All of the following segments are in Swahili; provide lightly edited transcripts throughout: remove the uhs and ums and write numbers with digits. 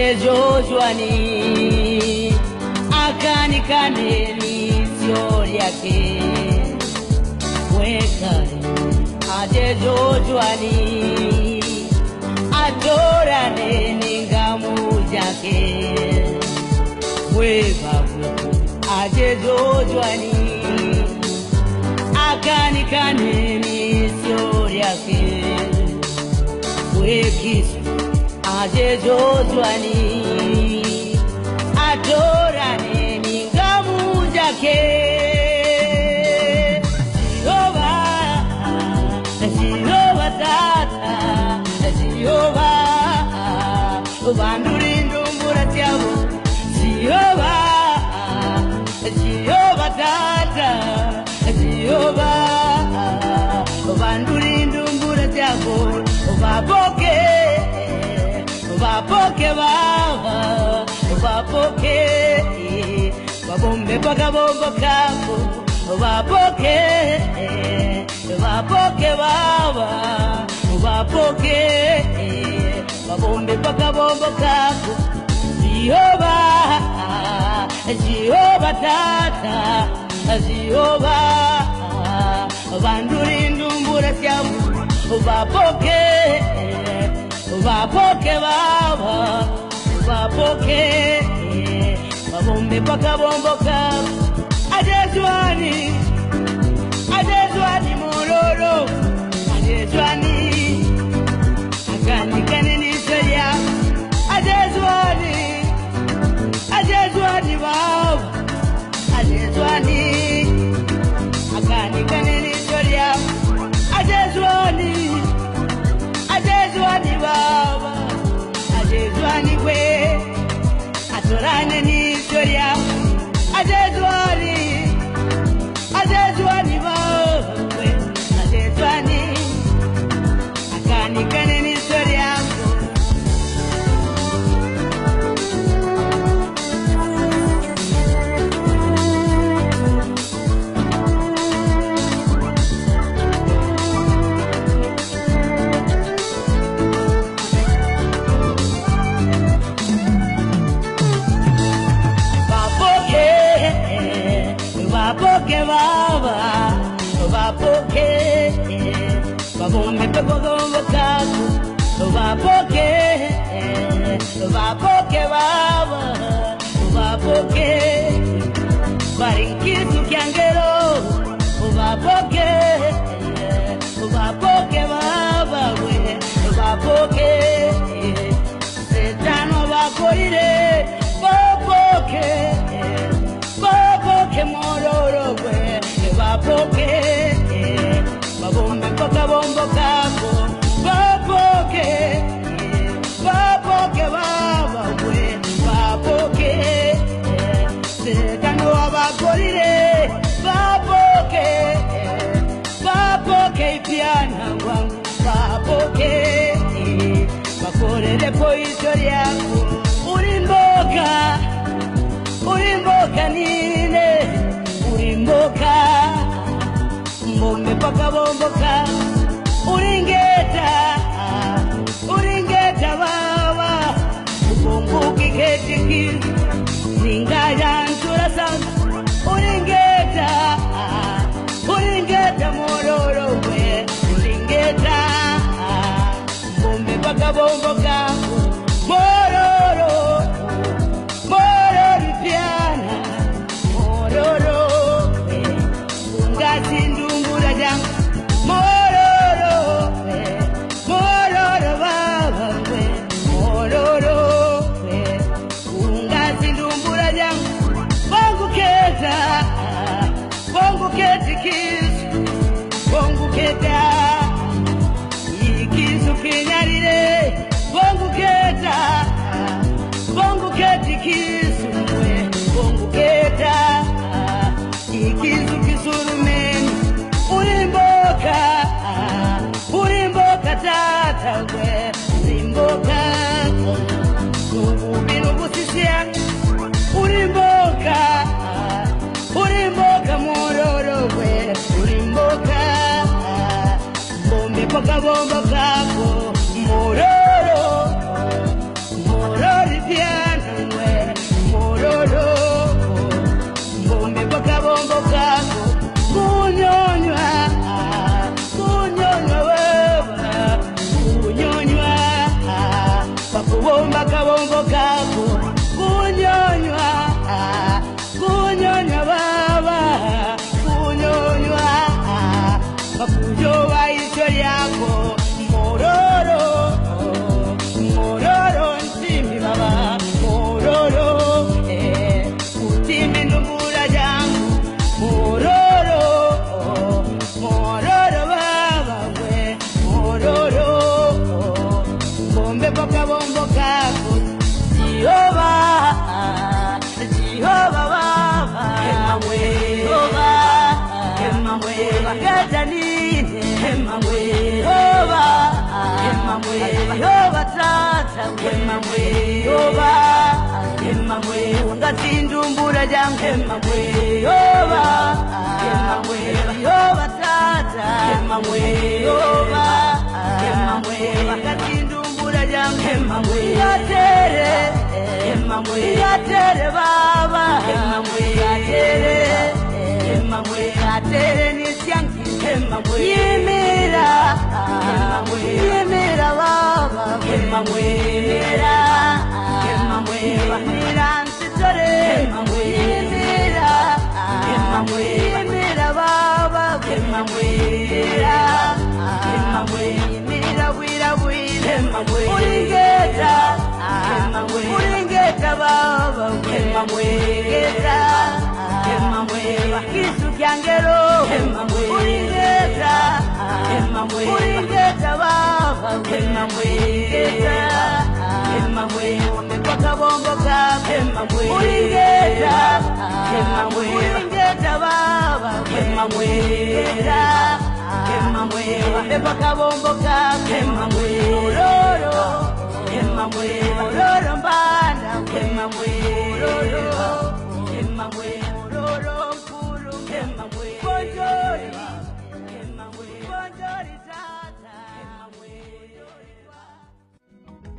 ajejojwani akanikane nisio yake wekare ajejojwani adorane ningamu yake webabu ajejojwani akanikane nisio yake wekisu ajejojwani adorane ningamu yake Jehovah tata Jehovah bandurindu muratiabu Jehovah tata Jehovah bandurindu muratiabu Vapoke baba vapoke babombe bagabombo kapo vapoke baba vapoke babombe bagabombo kapo Jehovah tata Jehovah bandurindu muratiabu vapoke baba vapoke babombe bakabombo kapo ajejwani mororo ajejwani akanikane nisoya ajejwani baba ajejwani akanikane nisoya ajejwani baba ajejwani we atorane nisoya ajejwani baba we ajejwani akanikane nisoya Vapoke baba vapoke babombe bagombo kapo vapoke baba vapoke barinkisu kyangero vapoke baba we vapoke setano vakorire vapoke mororo we vapoke babombe bakabombo kapo vapoke baba we vapoke sekano abakorire vapoke piana wangu vapoke bakorere poisoria urimboka nine urimboka mbombe pakabomboka uringeta baba ubonguki ketiki ningaya nturasa uringeta mororo we uringeta mbombe pakabomboka mororo piana mororo ungazindumbura jang mororo baba we mororo ungazindumbura jang bonguketi kisu bonguketa ikisu kinyarire bonguketi kisu bonguketa ikisu kisurumeni urimboka tata we urimboka ubino busisia urimboka mororo we urimboka bombe pakabombo kapo mororo tata wemamwe yoba wemamwe ungatindumbura jangu wemamwe yoba wemamwe yoba tata wemamwe yoba wemamwe ungatindumbura jangu wemamwe yatere wemamwe yatere baba wemamwe yatere wemamwe yatere nisyangi wemamwe yimira wemamwe yimira baba wemamwe yimira wemamwe yimira nsitore wemamwe yimira wemamwe yimira baba wemamwe yimira wemamwe yimira wira wira wemamwe ulingeta wemamwe ulingeta baba wemamwe ulingeta wemamwe kisu kyangero wemamwe ulingeta wemamwe ulingeta baba wemamwe ulingeta wemamwe umepaka bombo ka wemamwe ulingeta wemamwe ulingeta baba wemamwe ulingeta wemamwe umepaka bombo ka wemamwe uroro wemamwe uroro mbanda wemamwe uroro wemamwe uroro mkulu wemamwe bonjori wemamwe bonjori tata wemamwe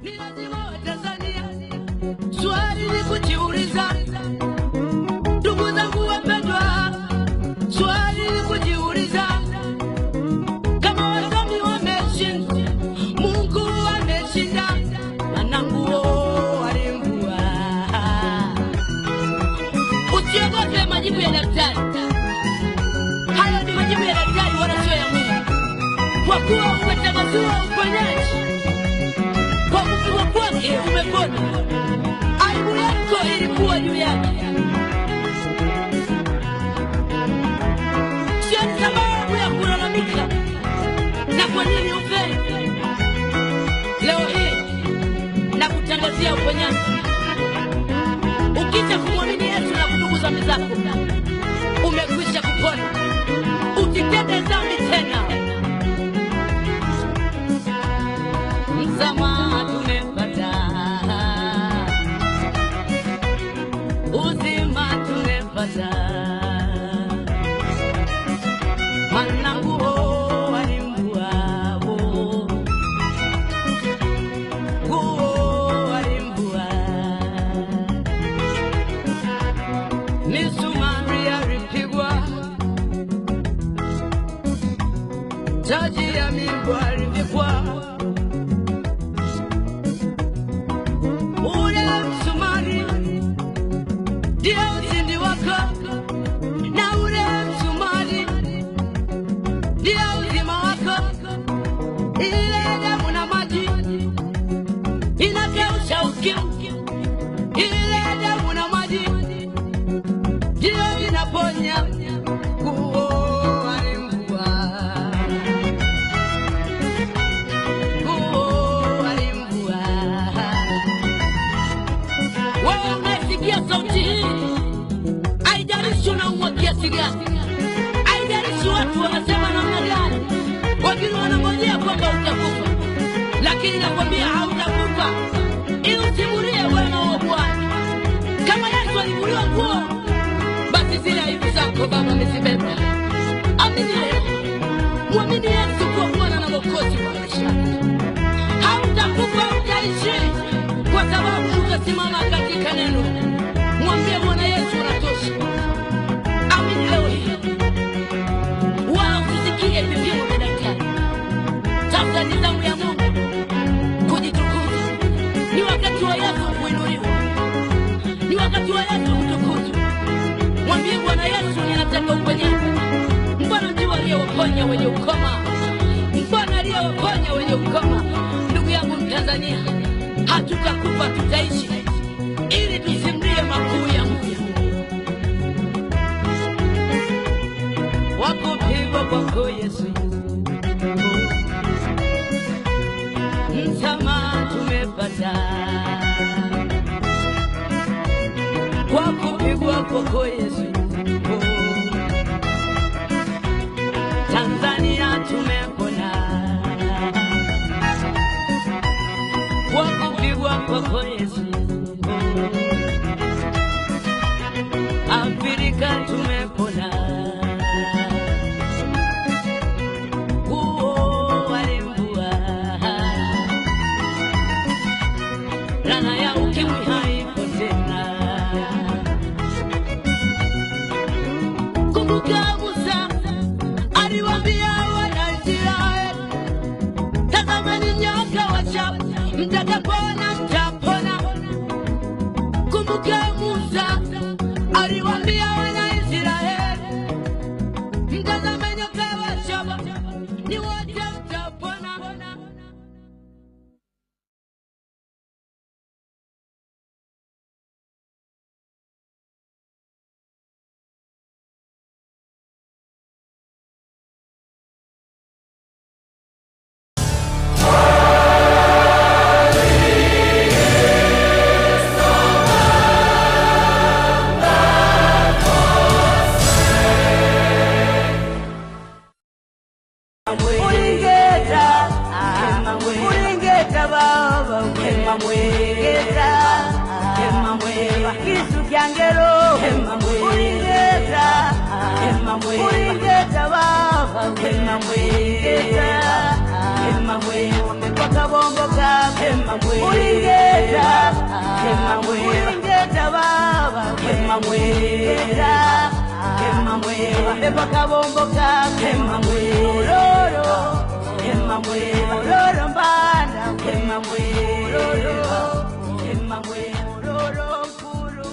ni lazima wa Tanzania swali ni kujiuliza ndugu zangu wapendwa swali ni kujiuliza kama wasomi wameshinda Mungu ameshinda wanangu walimbua usiogope majibu ya daktari hayo ni majibu ya daktari wala sio ya Mungu kwa kuwa umetangaziwa uponyaji kwa kupigwa kwake umepona aibu yako ilikuwa juu yake sio sababu ya kulalamika na kwa nini ufeli leo hii na kutangazia uponyaji ukija kumwamini Yesu na kutukuza dhambi zako umekwisha kupona usitende dhambi tena msamaha tumepata uzima tumepata wanangu walimbua walimbua misumari alipigwa taji ya mimba alipigwa ule msumari ndio ushindi wako na ule msumari ndio uzima wako ile damu na maji inakausha ukimwi ile damu na maji ndio inaponya sauti hii haijalishi unaumwa kiasi gani haijalishi watu wanasema namna gani wengine wanangojea kwamba utakufa lakini nakwambia hautakufa ili usimulie wema wa Bwana kama Yesu alimuliwa nguo basi zile aibu zako baba amezibeba amini leo muamini Yesu kwa Bwana na Mwokozi wa maisha hautakufa utaishi kwa sababu utasimama katika neno mwambie Bwana Yesu anatosha amini leo hii wala usisikie vipimo vya daktari sasa ni zamu ya Mungu kujitukuza ni wakati wa Yesu kuinuliwa ni wakati wa Yesu kutukuzwa mwambie Bwana Yesu ninataka uponyaji Bwana ndiye aliyewaponya wenye ukoma Bwana aliyewaponya wenye ukoma ndugu yangu Mtanzania hatutakufa tutaishi ili tusimlie makuu ya Mungu wakupigwa kwako Yesu msamaha tumepata wakupigwa kwako Yesu Tanzania tumepona wakupigwa kwako Yesu. Afrika tumepona, walembua laana ya ukimwi haipo tena. Kumbuka Musa aliwaambia Wanaisraeli, tazameni nyoka wachafu, mtakapona mtapona. Kumbuka Musa aliwaambia Wanaisraeli, mtazameni nyoka wachafu, ni wote mtapona. Ulingeta baba ulingeta kisu kyangero ulingeta baba umepaka bombo kake ulingeta baba umepaka bombo kake Ororo mbanda ororo mkulu